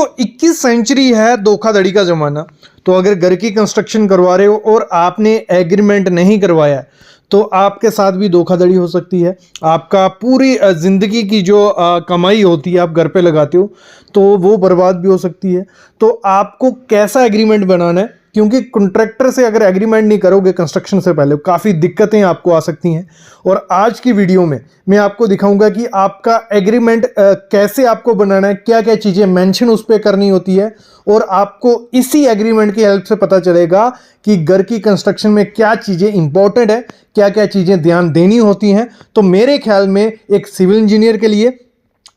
दोस्तों 21 सेंचुरी है, धोखाधड़ी का ज़माना। तो अगर घर की कंस्ट्रक्शन करवा रहे हो और आपने एग्रीमेंट नहीं करवाया तो आपके साथ भी धोखाधड़ी हो सकती है। आपका पूरी ज़िंदगी की जो कमाई होती है आप घर पे लगाते हो तो वो बर्बाद भी हो सकती है। तो आपको कैसा एग्रीमेंट बनाना है, क्योंकि कॉन्ट्रैक्टर से अगर एग्रीमेंट नहीं करोगे कंस्ट्रक्शन से पहले काफ़ी दिक्कतें आपको आ सकती हैं। और आज की वीडियो में मैं आपको दिखाऊंगा कि आपका एग्रीमेंट कैसे आपको बनाना है, क्या क्या चीज़ें मेंशन उस पर करनी होती है, और आपको इसी एग्रीमेंट की हेल्प से पता चलेगा कि घर की कंस्ट्रक्शन में क्या चीज़ें इंपॉर्टेंट है, क्या क्या चीज़ें ध्यान देनी होती हैं। तो मेरे ख्याल में एक सिविल इंजीनियर के लिए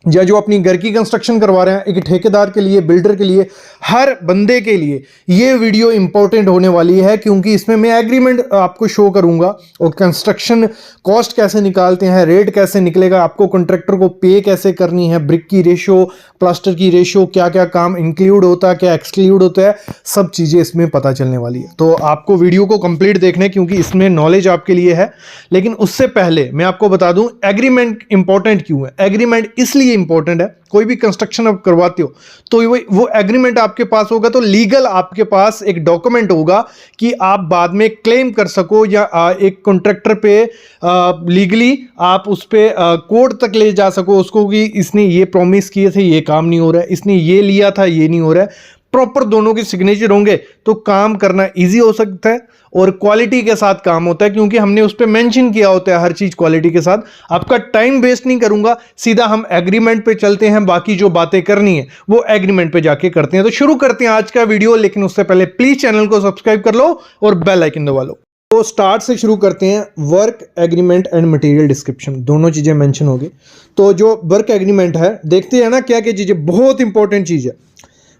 या जो अपनी घर की कंस्ट्रक्शन करवा रहे हैं, एक ठेकेदार के लिए, बिल्डर के लिए, हर बंदे के लिए ये वीडियो इंपॉर्टेंट होने वाली है, क्योंकि इसमें मैं एग्रीमेंट आपको शो करूंगा और कंस्ट्रक्शन कॉस्ट कैसे निकालते हैं, रेट कैसे निकलेगा, आपको कॉन्ट्रैक्टर को पे कैसे करनी है, ब्रिक की रेशो, प्लास्टर की रेशो, क्या क्या काम इंक्लूड होता है, क्या एक्सक्लूड होता है, सब चीज़ें इसमें पता चलने वाली है। तो आपको वीडियो को कंप्लीट देखना है क्योंकि इसमें नॉलेज आपके लिए है। लेकिन उससे पहले मैं आपको बता दूं एग्रीमेंट इंपॉर्टेंट क्यों है। एग्रीमेंट इसलिए इंपॉर्टेंट है, कोई भी कंस्ट्रक्शन आप करवाते हो तो वो एग्रीमेंट आपके पास होगा तो लीगल आपके पास एक डॉक्यूमेंट होगा कि आप बाद में क्लेम कर सको, या एक कॉन्ट्रैक्टर पे लीगली आप उस पे कोर्ट तक ले जा सको उसको कि इसने ये प्रॉमिस किए थे, ये काम नहीं हो रहा है, इसने ये लिया था, ये नहीं हो रहा है। प्रॉपर दोनों के सिग्नेचर होंगे तो काम करना इजी हो सकता है और क्वालिटी के साथ काम होता है, क्योंकि हमने उस पर मेंशन किया होता है हर चीज क्वालिटी के साथ। आपका टाइम वेस्ट नहीं करूंगा, सीधा हम एग्रीमेंट पे चलते हैं। बाकी जो बातें करनी है वो एग्रीमेंट पे जाके करते हैं। तो शुरू करते हैं आज का वीडियो, लेकिन उससे पहले प्लीज चैनल को सब्सक्राइब कर लो और बेल आइकन दबा लो। तो स्टार्ट से शुरू करते हैं। Work agreement and material description, दोनों चीजें मेंशन होगी। तो जो वर्क एग्रीमेंट है, देखते हैं ना क्या क्या चीजें, बहुत इंपॉर्टेंट चीज है।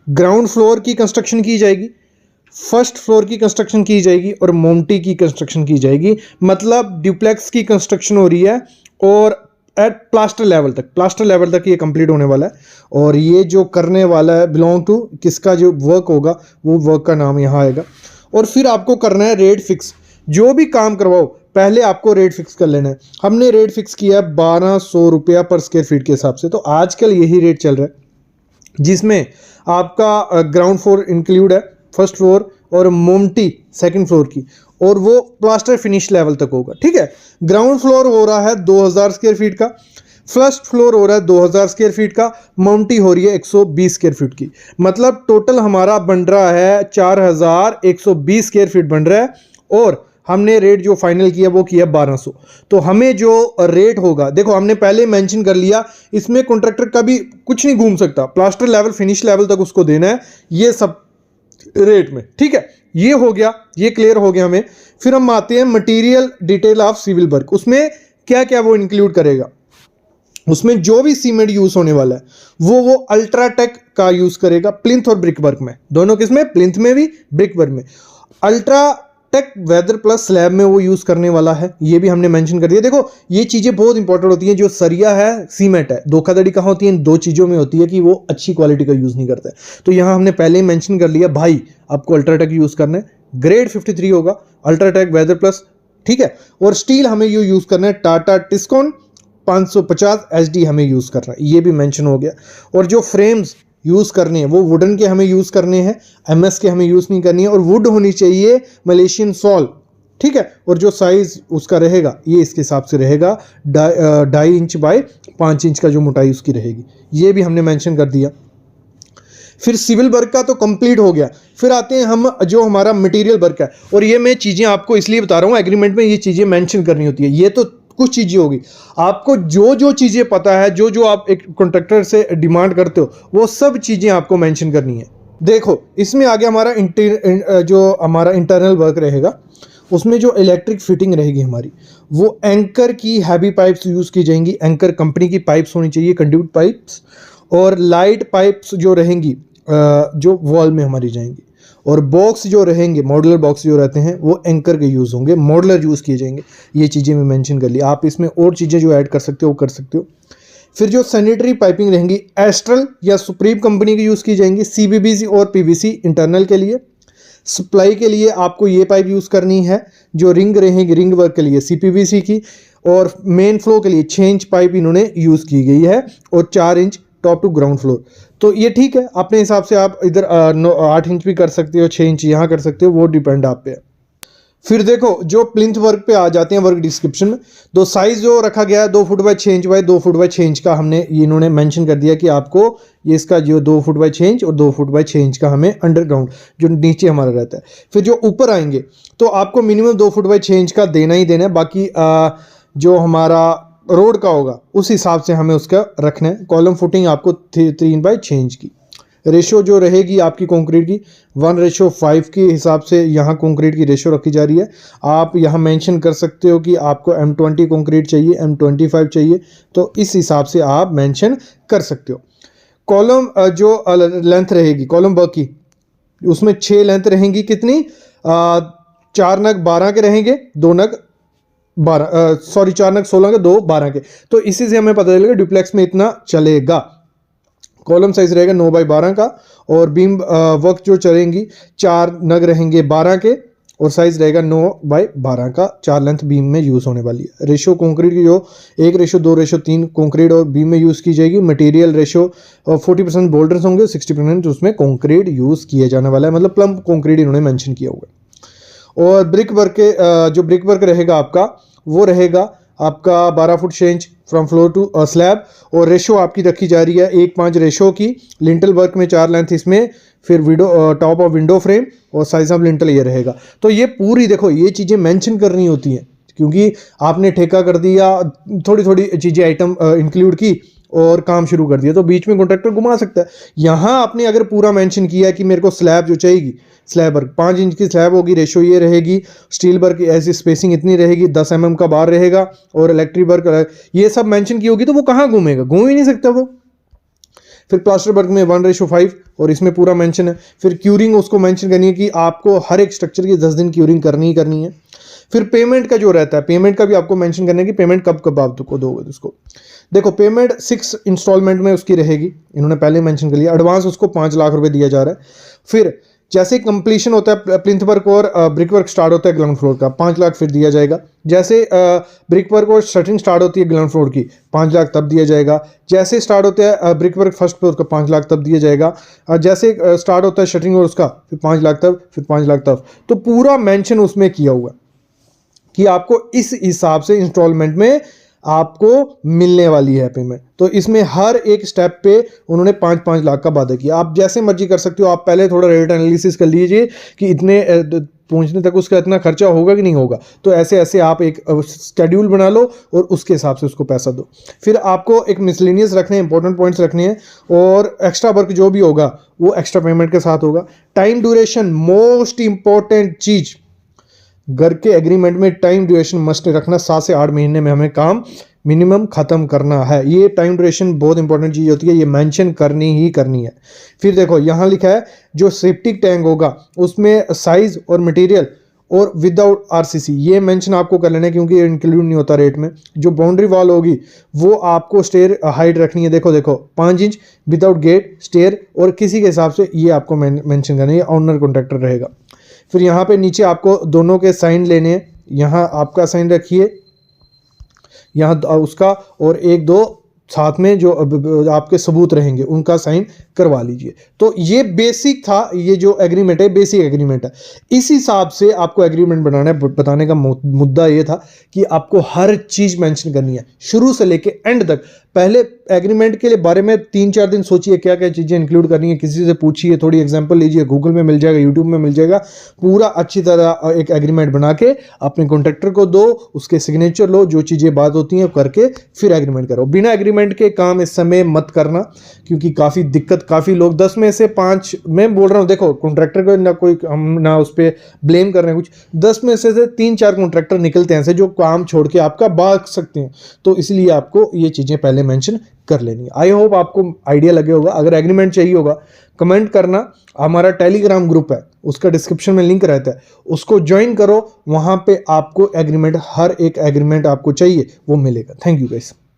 ग्राउंड फ्लोर की कंस्ट्रक्शन की जाएगी, फर्स्ट फ्लोर की कंस्ट्रक्शन की जाएगी और मोमटी की कंस्ट्रक्शन की जाएगी। मतलब ड्यूप्लेक्स की कंस्ट्रक्शन हो रही है और एट प्लास्टर लेवल तक ये कंप्लीट होने वाला है। और ये जो करने वाला है बिलोंग टू किसका जो वर्क होगा वो वर्क का नाम यहाँ आएगा। और फिर आपको करना है रेट फिक्स। जो भी काम करवाओ पहले आपको रेट फिक्स कर लेना है। हमने रेट फिक्स किया है 1200 रुपया पर स्क्वायर फीट के हिसाब से। तो आजकल यही रेट चल रहा है, जिसमें आपका ग्राउंड फ्लोर इंक्लूड है, फर्स्ट फ्लोर और मोमटी सेकंड फ्लोर की, और वो प्लास्टर फिनिश लेवल तक होगा। ठीक है, ग्राउंड फ्लोर हो रहा है 2000 स्क्वायर फीट का, फर्स्ट फ्लोर हो रहा है 2000 स्क्वायर फीट का, मोमटी हो रही है 120 स्क्वायर फीट की। मतलब टोटल हमारा बन रहा है 4120 स्क्वायर फीट बन रहा है। और हमने रेट जो फाइनल किया वो किया 1200। तो हमें जो रेट होगा, देखो हमने पहले मेंशन कर लिया, इसमें कॉन्ट्रैक्टर का भी कुछ नहीं घूम सकता, प्लास्टर लेवल फिनिश लेवल तक उसको देना है ये सब रेट में। ठीक है, ये हो गया, ये क्लियर हो गया हमें। फिर हम आते हैं material detail of civil work. उसमें क्या क्या वो इंक्लूड करेगा। उसमें जो भी सीमेंट यूज होने वाला है वो अल्ट्राटेक का यूज करेगा, प्लिंथ और ब्रिक वर्क में, दोनों किसमें, प्लिंथ में भी ब्रिक वर्क में। अल्ट्राटेक वेदर प्लस स्लैब में वो यूज करने वाला है, ये भी हमने मेंशन कर दिया। देखो ये चीजें बहुत इंपॉर्टेंट होती हैं। जो सरिया है, सीमेंट है, धोखाधड़ी कहाँ होती है, इन दो चीजों में होती है कि वो अच्छी क्वालिटी का यूज नहीं करता है। तो यहां हमने पहले ही मेंशन कर लिया, भाई आपको अल्ट्राटेक यूज करना है, ग्रेड 53 होगा अल्ट्राटेक वेदर प्लस। ठीक है, और स्टील हमें ये यूज करना है टाटा टिस्कॉन 550 HD हमें यूज करना है, ये भी मेंशन हो गया। और जो फ्रेम्स यूज करने हैं वो वुडन के हमें यूज करने हैं, MS के हमें यूज नहीं करनी है। और वुड होनी चाहिए मलेशियन सॉल। ठीक है, और जो साइज उसका रहेगा ये इसके हिसाब से रहेगा, 2.5 इंच बाय 5 इंच का जो मोटाई उसकी रहेगी, ये भी हमने मेंशन कर दिया। फिर सिविल वर्क का तो कंप्लीट हो गया। फिर आते हैं हम जो हमारा मटेरियल वर्क है। और ये मैं चीज़ें आपको इसलिए बता रहा हूँ, एग्रीमेंट में ये चीज़ें मेंशन करनी होती है। ये तो कुछ चीज़ें होगी, आपको जो चीज़ें पता है, जो आप एक कॉन्ट्रैक्टर से डिमांड करते हो वो सब चीज़ें आपको मेंशन करनी है। देखो इसमें आगे हमारा जो हमारा इंटरनल वर्क रहेगा, उसमें जो इलेक्ट्रिक फिटिंग रहेगी हमारी, वो एंकर की हैवी पाइप्स यूज़ की जाएंगी। एंकर कंपनी की पाइप्स होनी चाहिए, कंड्यूट पाइप्स। और लाइट पाइप्स जो रहेंगी जो वॉल में हमारी जाएंगी। और बॉक्स जो रहेंगे, मॉडुलर बॉक्स जो रहते हैं वो एंकर के यूज़ होंगे, मॉडुलर यूज़ किए जाएंगे। ये चीज़ें मैं मेंशन कर ली, आप इसमें और चीज़ें जो ऐड कर सकते हो वो कर सकते हो। फिर जो सैनिटरी पाइपिंग रहेंगी, एस्ट्रल या सुप्रीम कंपनी की यूज़ की जाएंगी। CBBC और PVC इंटरनल के लिए। सप्लाई के लिए आपको ये पाइप यूज़ करनी है। जो रिंग रहेंगी रिंग वर्क के लिए CPVC की। और मेन फ्लो के लिए 6 इंच पाइप इन्होंने यूज़ की गई है और 4 inch top to ground floor. तो ये ठीक है, अपने हिसाब से आप इधर 8 इंच भी कर सकते हो, 6 इंच यहाँ कर सकते हो, वो डिपेंड आप पे है। फिर देखो जो प्लिंथ वर्क पे आ जाते हैं वर्क डिस्क्रिप्शन में, तो साइज जो रखा गया है 2 foot by 6 inch by 2 foot by 6 inch का हमने इन्होंने मेंशन कर दिया कि आपको ये इसका जो 2 फुट बाय 6 इंच और 2 फुट बाय 6 इंच का हमें अंडरग्राउंड जो नीचे हमारा रहता है। फिर जो ऊपर आएंगे तो आपको मिनिमम 2 फुट बाय 6 इंच का देना ही देना है, बाकी जो हमारा रोड का होगा उस हिसाब से हमें उसका रखना है। कॉलम फुटिंग आपको 3 बाय 6 इंच की। रेशो जो रहेगी आपकी कंक्रीट की 1:5 के हिसाब से यहाँ कंक्रीट की रेशो रखी जा रही है। आप यहाँ मेंशन कर सकते हो कि आपको M20 कंक्रीट चाहिए, M25 चाहिए, तो इस हिसाब से आप मेंशन कर सकते हो। कॉलम जो लेंथ रहेगी कॉलम वर्क की, उसमें 6 लेंथ रहेंगी, कितनी 4 नग 12 के रहेंगे, 2 नग 4 नग 16 के, 2 12 के। तो इसी से हमें पता चलेगा डुप्लेक्स में इतना चलेगा। कॉलम साइज रहेगा 9/12 का, और बीम वर्क जो चलेंगी 4 नग रहेंगे 12 के, और साइज रहेगा 9/12 का। 4 लेंथ बीम में यूज़ होने वाली है। रेशो कंक्रीट की जो 1:2:3 कंक्रीट और बीम में यूज़ की जाएगी। मटेरियल रेशो 40% बोल्डर्स होंगे, 60% उसमें कंक्रीट यूज़ किया जाने वाला है, मतलब प्लम कंक्रीट इन्होंने मेंशन किया हुआ है। और ब्रिक वर्क के जो ब्रिक वर्क रहेगा आपका वो रहेगा आपका 12 foot 6 inch from floor to slab, और रेशो आपकी रखी जा रही है 1:5 रेशो की। लिंटल वर्क में 4 लेंथ इसमें, फिर window top of window frame और साइज ऑफ लिंटल ये रहेगा। तो ये पूरी देखो ये चीज़ें मेंशन करनी होती हैं, क्योंकि आपने ठेका कर दिया, थोड़ी थोड़ी चीज़ें आइटम इंक्लूड की और काम शुरू कर दिया, तो बीच में कॉन्ट्रैक्टर घुमा सकता है। यहाँ आपने अगर पूरा मेंशन किया है कि मेरे को स्लैब जो चाहिए, स्लैब वर्क 5 इंच की स्लैब होगी, रेशो ये रहेगी, स्टील वर्क ऐसी स्पेसिंग इतनी रहेगी, 10 mm का बार रहेगा, और इलेक्ट्रिक वर्क ये सब मेंशन की होगी, तो वो कहाँ घूमेगा, घूम ही नहीं सकता वो। फिर प्लास्टर वर्क में 1:5 और इसमें पूरा मेंशन है। फिर क्यूरिंग उसको मेंशन करनी है कि आपको हर एक स्ट्रक्चर की 10 दिन क्यूरिंग करनी ही करनी है। फिर पेमेंट का जो रहता है, पेमेंट का भी आपको मेंशन करना है कि पेमेंट कब कब आप को दोगे उसको। देखो पेमेंट 6 इंस्टॉलमेंट में उसकी रहेगी, इन्होंने पहले मेंशन कर लिया। एडवांस उसको 5 लाख रुपए दिया जा रहा है। फिर जैसे कंप्लीशन होता है प्लिंथ वर्क और ब्रिक वर्क स्टार्ट होता है ग्राउंड फ्लोर का, 5 लाख फिर दिया जाएगा। जैसे ब्रिक वर्क और शटरिंग स्टार्ट होती है ग्राउंड फ्लोर की, 5 लाख तब दिया जाएगा। जैसे स्टार्ट होता है ब्रिक वर्क फर्स्ट फ्लोर का, 5 लाख तब दिया जाएगा। जैसे स्टार्ट होता है शटरिंग और उसका, फिर 5 लाख तब, फिर 5 लाख तब। तो पूरा मेंशन उसमें किया हुआ कि आपको इस हिसाब से इंस्टॉलमेंट में आपको मिलने वाली है पेमेंट। तो इसमें हर एक स्टेप पे उन्होंने 5-5 लाख का वादा किया। आप जैसे मर्जी कर सकते हो, आप पहले थोड़ा रेट एनालिसिस कर लीजिए कि इतने पहुंचने तक उसका इतना खर्चा होगा कि नहीं होगा, तो ऐसे ऐसे आप एक शेड्यूल बना लो और उसके हिसाब से उसको पैसा दो। फिर आपको एक मिसलेनियस रखने हैं, इंपॉर्टेंट पॉइंट्स रखने हैं, और एक्स्ट्रा वर्क जो भी होगा वो एक्स्ट्रा पेमेंट के साथ होगा। टाइम ड्यूरेशन मोस्ट इंपॉर्टेंट चीज़, घर के एग्रीमेंट में टाइम ड्यूरेशन मस्ट रखना। 7 से 8 महीने में हमें काम मिनिमम ख़त्म करना है। ये टाइम ड्यूरेशन बहुत इंपॉर्टेंट चीज़ होती है, ये मेंशन करनी ही करनी है। फिर देखो यहाँ लिखा है जो सेप्टिक टैंक होगा उसमें साइज और मटेरियल और विदाउट आरसीसी, ये मेंशन आपको कर लेना है क्योंकि ये इंक्लूड नहीं होता रेट में। जो बाउंड्री वॉल होगी वो आपको स्टेयर हाइट रखनी है, देखो 5 इंच विदाउट गेट स्टेयर, और किसी के हिसाब से ये आपको मेंशन करना है, ऑनर कॉन्ट्रैक्टर रहेगा। फिर यहाँ पे नीचे आपको दोनों के साइन लेने हैं, यहाँ आपका साइन रखिए, यहाँ उसका, और 1-2 साथ में जो आपके सबूत रहेंगे उनका साइन करवा लीजिए। तो ये बेसिक था, ये जो एग्रीमेंट है बेसिक एग्रीमेंट है। इस हिसाब से आपको एग्रीमेंट बनाना है। बताने का मुद्दा ये था कि आपको हर चीज़ मेंशन करनी है शुरू से लेके एंड तक। पहले एग्रीमेंट के लिए बारे में 3-4 दिन सोचिए क्या क्या चीज़ें इंक्लूड करनी है, किसी से पूछिए, थोड़ी एग्जांपल लीजिए, गूगल में मिल जाएगा, यूट्यूब में मिल जाएगा। पूरा अच्छी तरह एक एग्रीमेंट बना के अपने कॉन्ट्रैक्टर को दो, उसके सिग्नेचर लो, जो चीज़ें बात होती हैं करके फिर एग्रीमेंट करो। बिना एग्रीमेंट के काम इस समय मत करना, क्योंकि काफ़ी दिक्कत, काफ़ी लोग 10 में से 5, मैं बोल रहा हूँ, देखो कॉन्ट्रैक्टर को ना कोई हम ना उस पर ब्लेम कर रहे हैं कुछ, 10 में से 3-4 कॉन्ट्रैक्टर निकलते हैं ऐसे जो काम छोड़ के आपका भाग सकते हैं। तो इसलिए आपको ये चीज़ें पहले मेंशन कर लेनी है। आई होप आपको आइडिया लगे होगा। अगर एग्रीमेंट चाहिए होगा कमेंट करना, हमारा टेलीग्राम ग्रुप है उसका डिस्क्रिप्शन में लिंक रहता है, उसको ज्वाइन करो, वहाँ पे आपको एग्रीमेंट, हर एक एग्रीमेंट आपको चाहिए वो मिलेगा। Thank you guys.